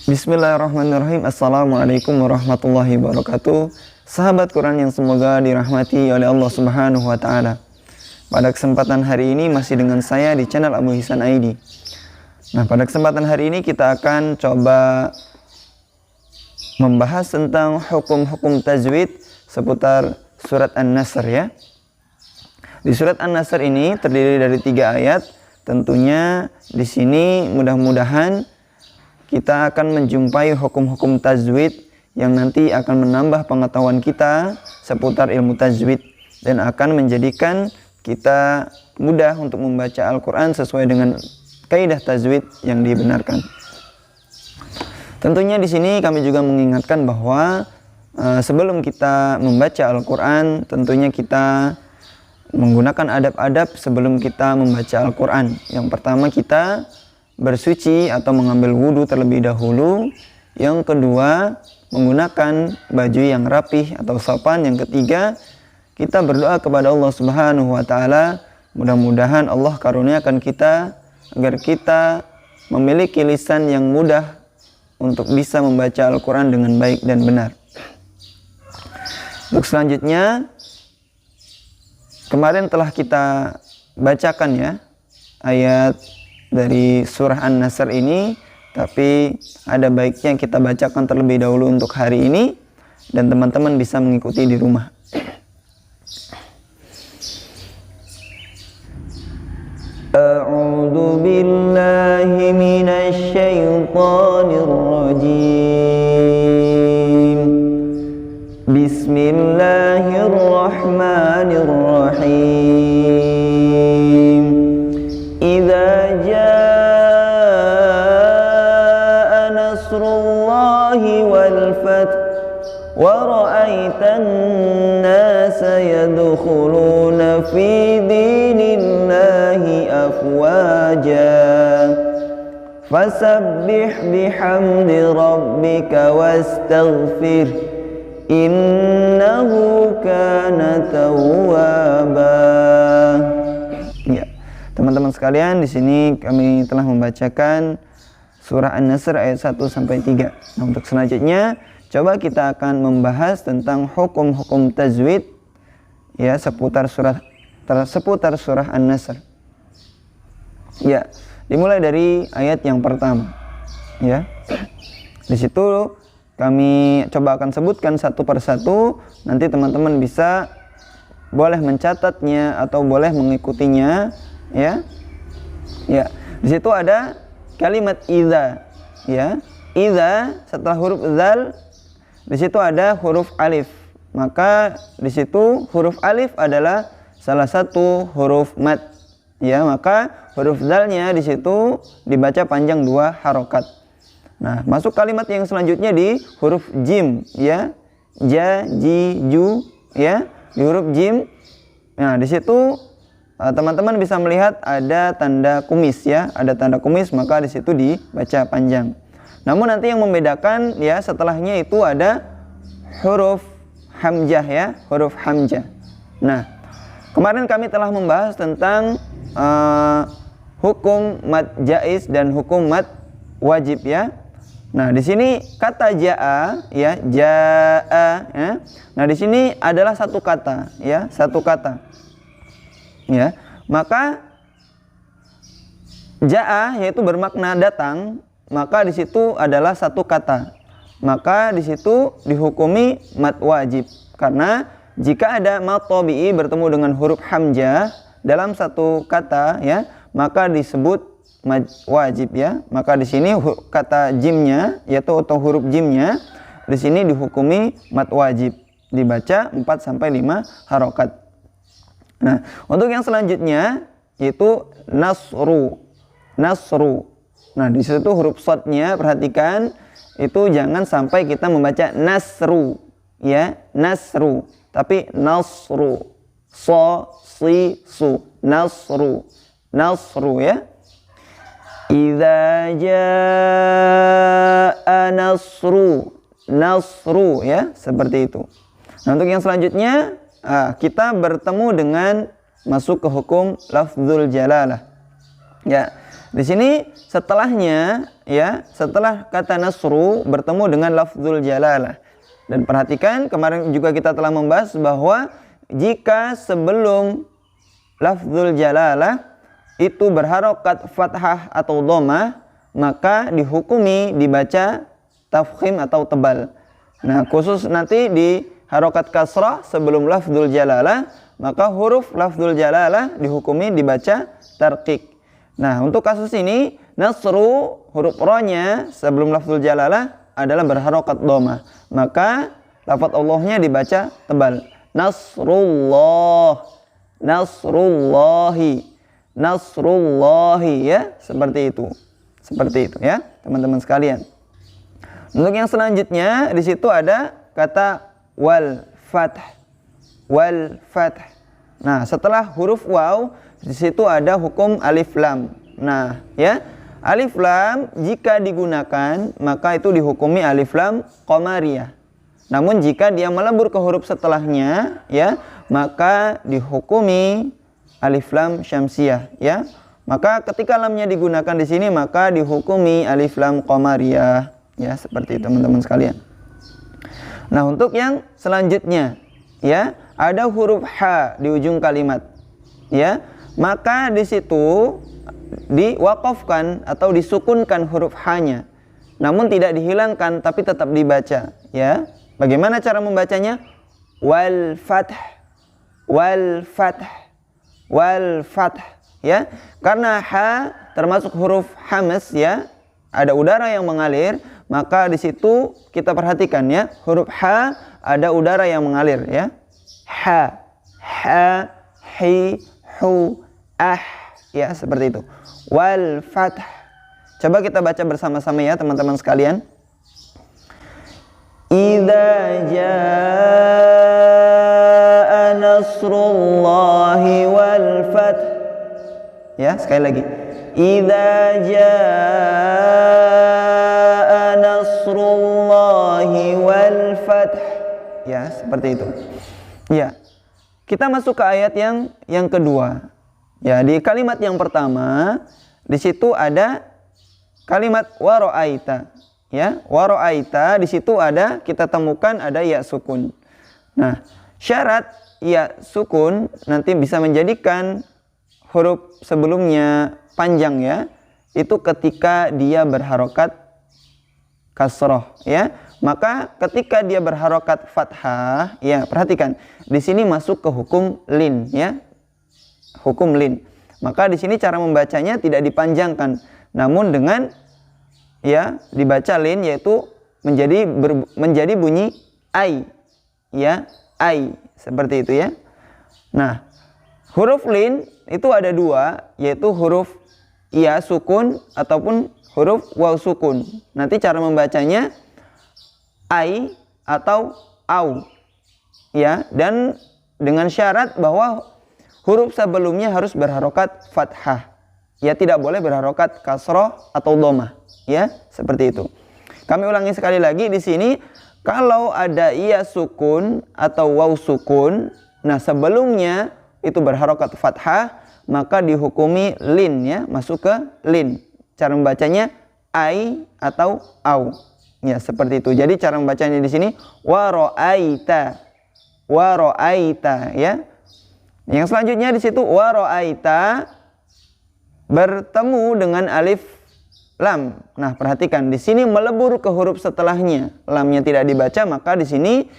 Bismillahirrahmanirrahim. Assalamualaikum warahmatullahi wabarakatuh. Sahabat Quran yang semoga dirahmati oleh Allah Subhanahu wa taala. Pada kesempatan hari ini masih dengan saya di channel Abu Hisan ID. Nah, pada kesempatan hari ini kita akan coba membahas tentang hukum-hukum tajwid seputar surat An-Nasr ya. Di surat An-Nasr ini terdiri dari 3 ayat. Tentunya di sini mudah-mudahan kita akan menjumpai hukum-hukum tajwid yang nanti akan menambah pengetahuan kita seputar ilmu tajwid dan akan menjadikan kita mudah untuk membaca Al-Quran sesuai dengan kaidah tajwid yang dibenarkan. Tentunya di sini kami juga mengingatkan bahwa sebelum kita membaca Al-Quran, tentunya kita menggunakan adab-adab sebelum kita membaca Al-Quran. Yang pertama, kita bersuci atau mengambil wudhu terlebih dahulu. Yang kedua, menggunakan baju yang rapih atau sopan. Yang ketiga, kita berdoa kepada Allah Subhanahu wa taala, mudah-mudahan Allah karuniakan kita agar kita memiliki lisan yang mudah untuk bisa membaca Al-Quran dengan baik dan benar. Untuk selanjutnya, kemarin telah kita bacakan ya ayat dari surah An-Nasr ini, tapi ada baiknya kita bacakan terlebih dahulu untuk hari ini dan teman-teman bisa mengikuti di rumah. A'udzu billahi minasy syaithanir rajim. Bismillahirrahmanirrahim. Idza jaa nasrullahi wal fath wa ra'aitan nasa yadkhuluna fi dinillahi afwaja fasabbih bihamdi rabbika wastaghfir innahu kana tawwaba. Ya, teman-teman sekalian, di sini kami telah membacakan surah An-Nasr ayat 1 sampai 3. Nah, untuk selanjutnya coba kita akan membahas tentang hukum-hukum tajwid ya seputar surah An-Nasr. Ya, dimulai dari ayat yang pertama. Ya. Di situ kami coba akan sebutkan satu persatu, nanti teman-teman bisa boleh mencatatnya atau boleh mengikutinya ya. Ya, di situ ada kalimat idza ya. Idza setelah huruf zal di situ ada huruf alif. Maka di situ huruf alif adalah salah satu huruf mad. Ya, maka huruf zalnya di situ dibaca panjang 2 harokat. Nah, masuk kalimat yang selanjutnya di huruf jim ya. Ja, ji, ju ya. Di huruf jim. Nah, di situ teman-teman bisa melihat ada tanda kumis ya. Ada tanda kumis, maka di situ dibaca panjang. Namun nanti yang membedakan ya setelahnya itu ada huruf hamzah ya, huruf hamzah. Nah, kemarin kami telah membahas tentang hukum mad jaiz dan hukum mad wajib ya. Nah, di sini kata jaa ya, jaa ya. Nah, di sini adalah satu kata ya, satu kata. Ya. Maka jaa yaitu bermakna datang, maka di situ adalah satu kata. Maka di situ dihukumi mad wajib. Karena jika ada mad tabi'i bertemu dengan huruf hamzah dalam satu kata ya, maka disebut mad wajib ya. Maka di sini kata jimnya yaitu atau huruf jimnya di sini dihukumi mad wajib, dibaca 4 sampai 5 harokat. Nah, untuk yang selanjutnya yaitu nasru. Nasru. Nah, di situ huruf shadnya perhatikan itu jangan sampai kita membaca nasru ya, nasru, tapi nasru. So, si, su, nasru. Nasru ya. Idza jaa nasru. Nasru ya, seperti itu. Nah, untuk yang selanjutnya kita bertemu dengan masuk ke hukum lafzul jalalah. Ya, di sini setelahnya ya, setelah kata nasru bertemu dengan lafzul jalalah. Dan perhatikan kemarin juga kita telah membahas bahwa jika sebelum lafzul jalalah itu berharokat fathah atau dhammah, maka dihukumi dibaca tafkhim atau tebal. Nah, khusus nanti di harokat kasrah sebelum lafzul jalalah, maka huruf lafzul jalalah dihukumi dibaca tarqiq. Nah, untuk kasus ini nasru huruf ra-nya sebelum lafzul jalalah adalah berharokat dhammah, maka lafaz Allahnya dibaca tebal. Nasrullah, nasrullahi, nasrullahi, ya, seperti itu. Seperti itu ya, teman-teman sekalian. Untuk yang selanjutnya di situ ada kata wal fath. Wal fath. Nah, setelah huruf waw di situ ada hukum alif lam. Nah, ya, alif lam jika digunakan maka itu dihukumi alif lam qamariyah. Namun jika dia melebur ke huruf setelahnya, ya, maka dihukumi alif lam syamsiyah, ya. Maka ketika lamnya digunakan di sini maka dihukumi alif lam qamariyah, ya, seperti itu teman-teman sekalian. Nah, untuk yang selanjutnya, ya, ada huruf ha di ujung kalimat, ya. Maka di situ diwaqafkan atau disukunkan huruf ha-nya. Namun tidak dihilangkan tapi tetap dibaca, ya. Bagaimana cara membacanya? Wal fath, wal fath, wal fath, ya. Karena ha termasuk huruf hamz, ya, ada udara yang mengalir, maka di situ kita perhatikan, ya, huruf ha ada udara yang mengalir, ya. Ha, ha, hi, hu, ah, ya, seperti itu. Wal fath. Coba kita baca bersama-sama ya teman-teman sekalian. Idza jaa nasrullahi wal fath. Ya, sekali lagi. Idza jaa nasrullahi wal fath. Ya, seperti itu. Ya. Kita masuk ke ayat yang kedua. Ya, di kalimat yang pertama di situ ada kalimat waro'aita. Ya, waro'aita di situ ada, kita temukan ada ya sukun. Nah, syarat ya sukun nanti bisa menjadikan huruf sebelumnya panjang, ya. Itu ketika dia berharokat kasroh, ya. Maka ketika dia berharokat fathah, ya, perhatikan di sini masuk ke hukum lin, ya. Hukum lin. Maka di sini cara membacanya tidak dipanjangkan, namun dengan, ya, dibaca lin, yaitu menjadi bunyi ai, ya, ai, seperti itu, ya. Nah, huruf lin itu ada dua, yaitu huruf ya sukun ataupun huruf waw sukun. Nanti cara membacanya ai atau au, ya, dan dengan syarat bahwa huruf sebelumnya harus berharokat fathah, ya, tidak boleh berharokat kasroh atau dhammah, ya, seperti itu. Kami ulangi sekali lagi di sini, kalau ada iya sukun atau waw sukun, nah sebelumnya itu berharokat fathah, maka dihukumi lin, ya, masuk ke lin. Cara membacanya ai atau au, ya, seperti itu. Jadi cara membacanya di sini waro'aita, waro'aita, ya. Yang selanjutnya di situ waro'aita bertemu dengan alif lam. Nah, perhatikan di sini melebur ke huruf setelahnya, lamnya tidak dibaca, maka di sini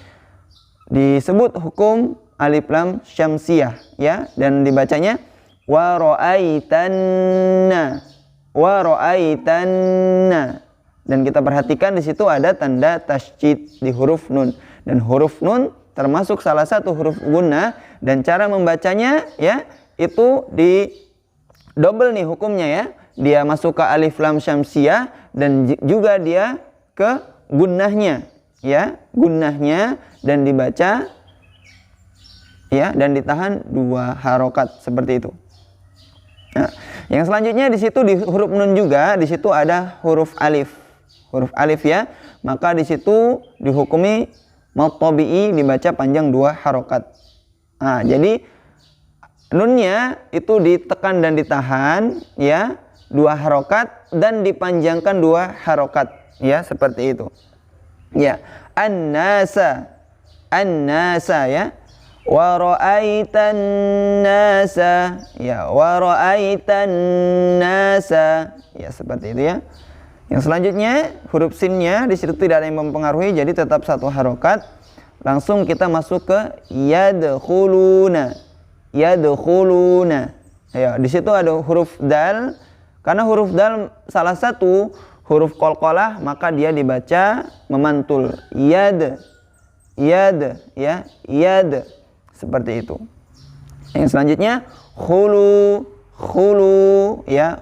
disebut hukum alif lam syamsiyah, ya, dan dibacanya waro'aitanna, waro'aitanna. Dan kita perhatikan di situ ada tanda tasydid di huruf nun, dan huruf nun termasuk salah satu huruf gunnah, dan cara membacanya, ya, itu di double nih hukumnya, ya. Dia masuk ke alif lam syamsiyah dan juga dia ke gunnahnya, ya, gunnahnya, dan dibaca, ya, dan ditahan dua harokat seperti itu. Nah, yang selanjutnya di situ di huruf nun juga di situ ada huruf alif, ya. Maka di situ dihukumi mad tabi'i, dibaca panjang dua harokat. Nah, jadi nunnya itu ditekan dan ditahan, ya, 2 harokat dan dipanjangkan 2 harokat, ya, seperti itu. Ya, an-nasa, an-nasa, ya. Wa ra'aitan nasa, ya, wa ra'aitan nasa, ya, seperti itu, ya. Yang selanjutnya huruf sinnya di situ tidak ada yang mempengaruhi, jadi tetap 1 harokat. Langsung kita masuk ke yadkhuluna, yadkhuluna. Ya, di situ ada huruf dal. Karena huruf dal salah satu huruf qalqalah, maka dia dibaca memantul. Yad, yad, ya, yad. Seperti itu. Yang selanjutnya khulu, khulu, ya,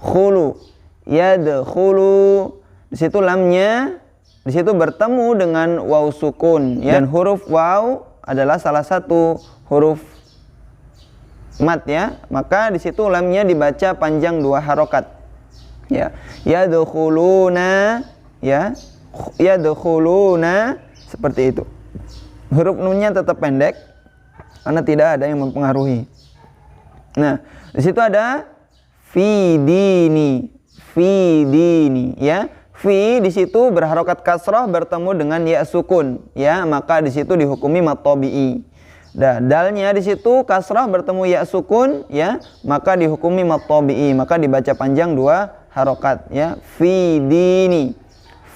khulu, yadkhulu. Di situ lamnya di situ bertemu dengan waw sukun, ya. Dan huruf waw adalah salah satu huruf mat, ya. Maka di situ lamnya dibaca panjang 2 harokat. Ya, yadkhuluna, ya, yadkhuluna, seperti itu. Huruf nunnya tetap pendek karena tidak ada yang mempengaruhi. Nah, di situ ada fi dini, fi dini, ya. Fi di situ berharokat kasrah bertemu dengan ya sukun, ya, maka di situ dihukumi mat tabi'i. Dan dalnya di situ kasrah bertemu ya sukun, ya, maka dihukumi mat tabi'i, maka dibaca panjang 2 harokat, ya. Fi dini,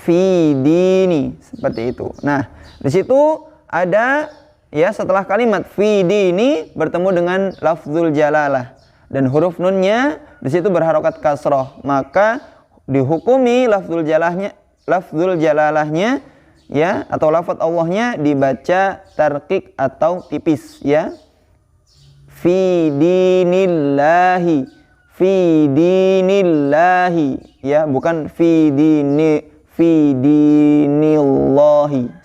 fi dini, seperti itu. Nah, di situ ada, ya, setelah kalimat fi dini bertemu dengan lafzul jalalah dan huruf nunnya di situ berharokat kasrah, maka dihukumi lafzul jalalahnya, ya, atau lafaz Allahnya dibaca tarqiq atau tipis, ya. Fi dinillahi, fi dinillahi, ya, bukan fi dinillahi,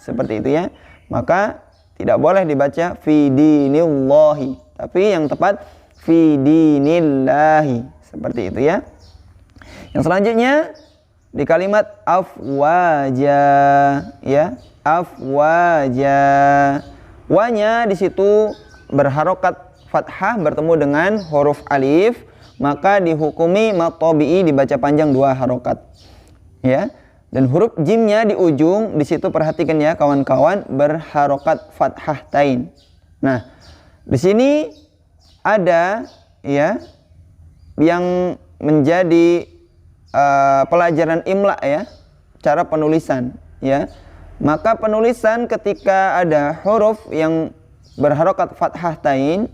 seperti itu, ya. Maka tidak boleh dibaca fi dinillahi, tapi yang tepat fi dinillahi, seperti itu, ya. Yang selanjutnya di kalimat afwaja, ya, afwaja. Wanya di situ berharokat fathah bertemu dengan huruf alif, maka dihukumi mat tabi'i dibaca panjang 2 harokat, ya. Dan huruf jimnya di ujung di situ perhatikan, ya, kawan-kawan, berharokat fathah tain. Nah, di sini ada, ya, yang menjadi pelajaran imla, ya, cara penulisan, ya. Maka penulisan ketika ada huruf yang berharokat fathah tain,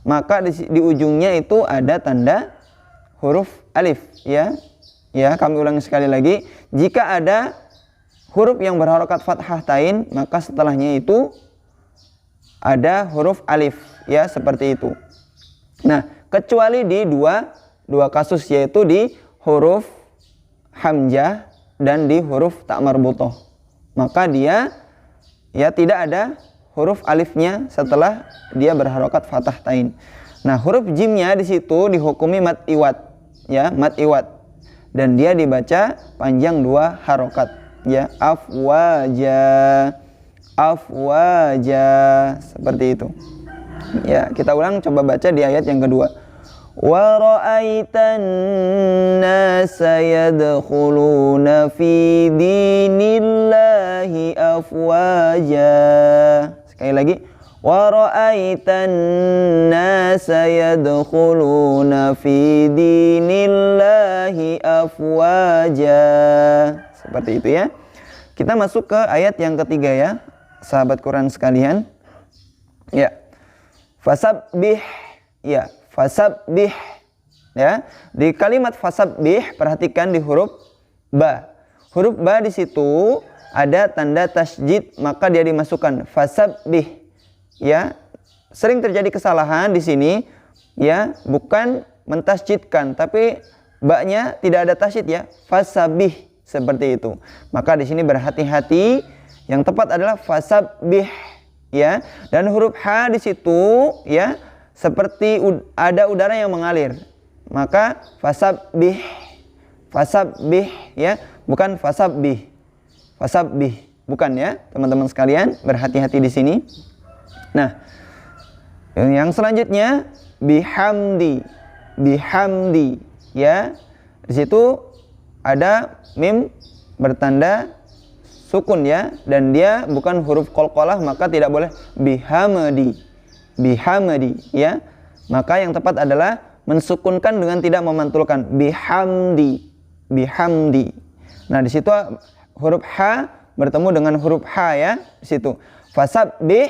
maka di ujungnya itu ada tanda huruf alif, ya. Ya, kami ulangi sekali lagi. Jika ada huruf yang berharokat fathah tain, maka setelahnya itu ada huruf alif, ya, seperti itu. Nah, kecuali di dua kasus, yaitu di huruf hamzah dan di huruf ta marbuthah. Maka dia, ya, tidak ada huruf alifnya setelah dia berharokat fathah tain. Nah, huruf jimnya di situ dihukumi mat iwad, ya, mat iwad. Dan dia dibaca panjang 2 harokat, ya, afwaja, afwaja, seperti itu. Ya, kita ulang, coba baca di ayat yang kedua. Wa ra'aitan nasa yadkhuluna fi dinillahi afwaja. Sekali lagi. Wa ra'aitan nasa yadkhuluna fi dinillahi afwaja. Seperti itu, ya. Kita masuk ke ayat yang ketiga, ya, sahabat Quran sekalian. Ya. Fasabbih, ya, fasabbih, ya. Di kalimat fasabbih perhatikan di huruf ba. Huruf ba di situ ada tanda tasydid, maka dia dimasukkan fasabbih. Ya, sering terjadi kesalahan di sini, ya, bukan mentasydidkan, tapi ba-nya tidak ada tasydid, ya, fasabbih, seperti itu. Maka di sini berhati-hati, yang tepat adalah fasabbih, ya. Dan huruf ha di situ, ya, seperti ada udara yang mengalir. Maka fasabbih, fasabbih, ya, bukan fasabbih, fasabbih, bukan, ya, teman-teman sekalian, berhati-hati di sini. Nah, yang selanjutnya bihamdi, bihamdi, ya. Di situ ada mim bertanda sukun ya, dan dia bukan huruf qalqalah, maka tidak boleh bihamdi. Bihamdi ya. Maka yang tepat adalah mensukunkan dengan tidak memantulkan, bihamdi. Bihamdi. Nah, di situ huruf ha bertemu dengan huruf ha ya, di situ. Fasabbih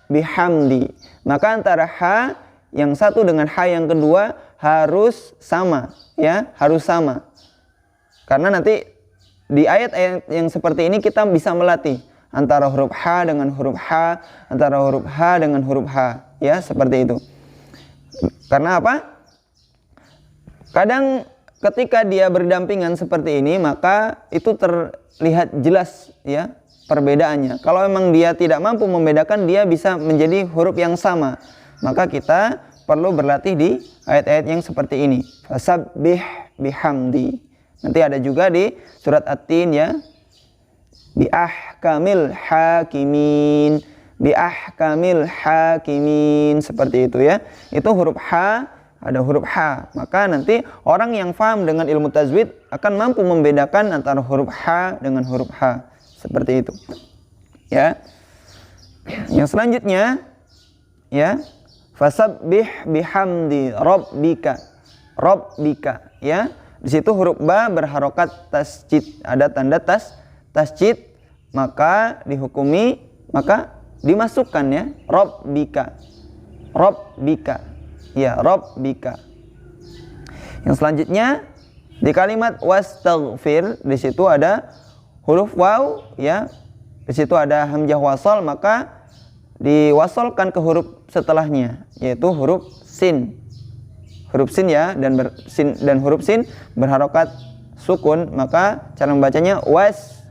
bihamdi. Maka antara ha yang satu dengan ha yang kedua harus sama ya, harus sama. Karena nanti di ayat-ayat yang seperti ini kita bisa melatih antara huruf ha dengan huruf ha, antara huruf ha dengan huruf ha ya, seperti itu. Karena apa? Kadang ketika dia berdampingan seperti ini, maka itu terlihat jelas ya perbedaannya. Kalau memang dia tidak mampu membedakan, dia bisa menjadi huruf yang sama. Maka kita perlu berlatih di ayat-ayat yang seperti ini. Fasabbih bihamdi. Nanti ada juga di surat At-Tin ya. Biahkamil hakimin. Biahkamil hakimin. Seperti itu ya. Itu huruf ha, ada huruf ha. Maka nanti orang yang paham dengan ilmu tajwid akan mampu membedakan antara huruf ha dengan huruf ha. Seperti itu. Ya. Yang selanjutnya ya, fasabbih bihamdi rabbika. Rabbika ya. Di situ huruf ba berharokat tasjid, ada tanda tasjid, maka dihukumi, maka dimasukkan ya, rabbika. Rabbika. Ya, rabbika. Yang selanjutnya di kalimat wastaghfir, di situ ada huruf waw ya. Di situ ada hamzah wasal, maka diwasalkan ke huruf setelahnya, yaitu huruf sin. Huruf sin ya, dan huruf sin berharokat sukun, maka cara membacanya was,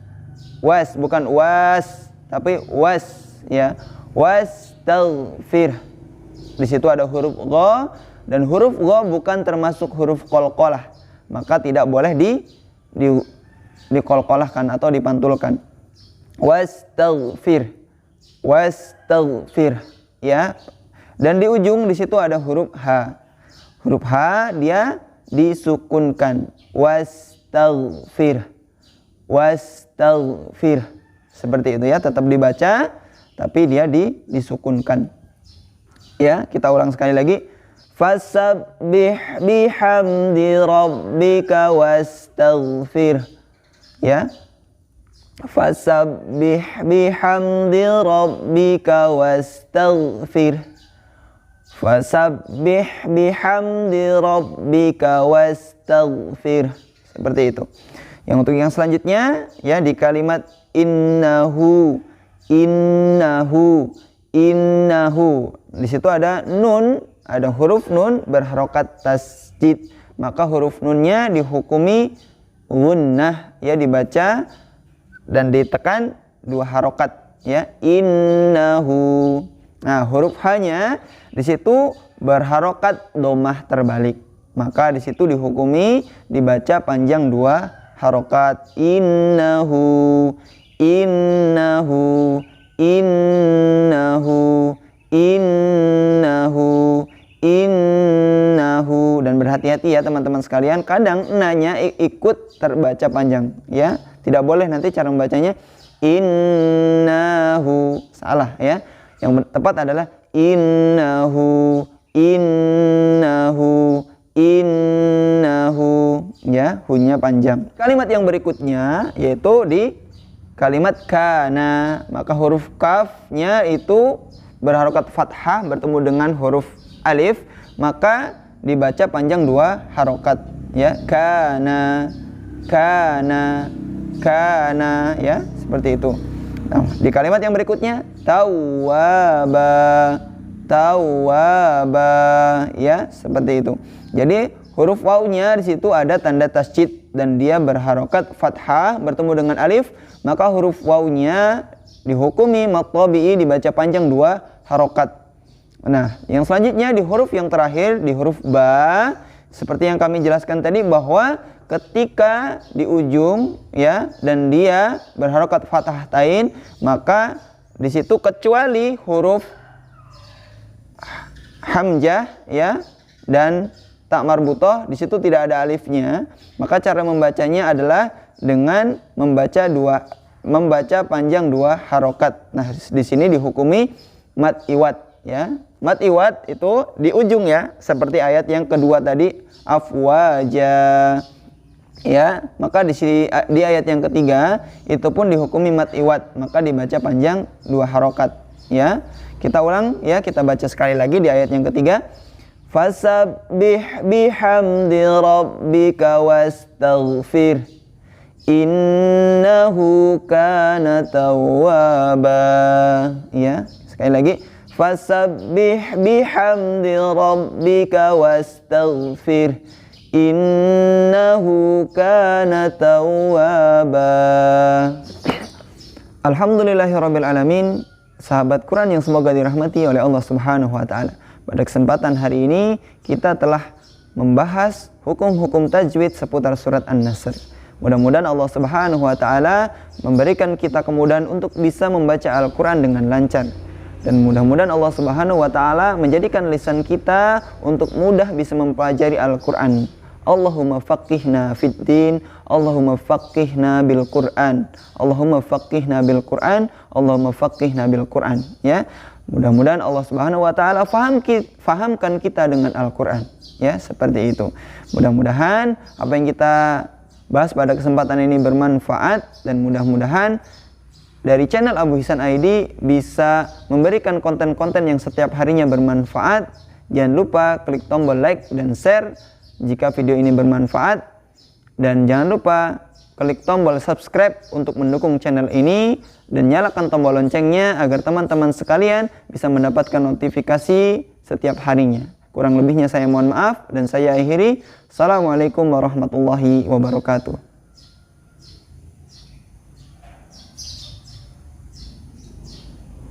bukan was, tapi was ya. Wastaghfir. Di situ ada huruf gha, dan huruf gha bukan termasuk huruf qalqalah, maka tidak boleh diqalqalahkan atau dipantulkan. Wastaghfir. Wastaghfir ya. Dan di ujung di situ ada huruf ha. Huruf ha dia disukunkan. Wastaghfir. Wastaghfir. Seperti itu ya, tetap dibaca tapi dia disukunkan. Ya, kita ulang sekali lagi. Fasabbih bihamdi rabbika wastaghfir. Ya. Fasabbih bihamdi rabbika wastaghfir. Fasabbih bihamdi rabbika wastaghfir. Seperti itu. Yang untuk yang selanjutnya ya, di kalimat innahu. Di situ ada nun, ada huruf nun berharokat tasjid, maka huruf nunnya dihukumi gunnah ya, dibaca dan ditekan 2 harokat ya, innahu. Nah, huruf ha-nya di situ berharokat domah terbalik, maka di situ dihukumi dibaca panjang 2 harokat, innahu, innahu, innahu, innahu, innahu. Dan berhati-hati ya teman-teman sekalian, kadang nanya ikut terbaca panjang ya, tidak boleh nanti cara membacanya innahu, salah ya. Yang tepat adalah innahu, innahu, innahu ya, hunya panjang. Kalimat yang berikutnya yaitu di kalimat kana, maka huruf kafnya itu berharokat fathah bertemu dengan huruf alif, maka dibaca panjang 2 harokat ya, kana, kana, kana ya, seperti itu. Nah, di kalimat yang berikutnya tawwaba, tawwaba ya, seperti itu. Jadi huruf wawnya di situ ada tanda tasjid dan dia berharokat fathah bertemu dengan alif, maka huruf wawnya dihukumi mad tabi'i dibaca panjang 2 harokat. Nah, yang selanjutnya di huruf yang terakhir, di huruf ba, seperti yang kami jelaskan tadi bahwa ketika di ujung ya dan dia berharokat fathah tain, maka di situ kecuali huruf hamzah ya dan ta marbutoh, di situ tidak ada alifnya, maka cara membacanya adalah dengan membaca panjang 2 harokat. Nah, di sini dihukumi mad iwad ya. Mad iwad itu di ujung ya, seperti ayat yang kedua tadi afwaja. Ya, maka di ayat yang ketiga itu pun dihukumi mad iwad, maka dibaca panjang 2 harokat ya. Kita ulang ya, kita baca sekali lagi di ayat yang ketiga. Fasabbih bihamdi rabbika wastaghfir innahu kana tawwaba. Ya, sekali lagi. Fasabbih bihamdi rabbika wastaghfir innahu kana tawwaba. Alhamdulillahirabbil alamin. Sahabat Quran yang semoga dirahmati oleh Allah Subhanahu wa taala. Pada kesempatan hari ini kita telah membahas hukum-hukum tajwid seputar surat An-Nasr. Mudah-mudahan Allah Subhanahu wa taala memberikan kita kemudahan untuk bisa membaca Al-Qur'an dengan lancar. Dan mudah-mudahan Allah Subhanahu wa taala menjadikan lisan kita untuk mudah bisa mempelajari Al-Qur'an. Allahumma faqihna fid din, Allahumma faqihna bil Qur'an. Allahumma faqihna bil Qur'an, Allahumma faqihna bil Qur'an ya. Mudah-mudahan Allah Subhanahu wa taala fahamkan kita dengan Al-Qur'an ya, seperti itu. Mudah-mudahan apa yang kita bahas pada kesempatan ini bermanfaat, dan mudah-mudahan dari channel Abu Ihsan ID bisa memberikan konten-konten yang setiap harinya bermanfaat. Jangan lupa klik tombol like dan share jika video ini bermanfaat, dan jangan lupa klik tombol subscribe untuk mendukung channel ini, dan nyalakan tombol loncengnya agar teman-teman sekalian bisa mendapatkan notifikasi setiap harinya. Kurang lebihnya saya mohon maaf, dan saya akhiri. Assalamualaikum warahmatullahi wabarakatuh.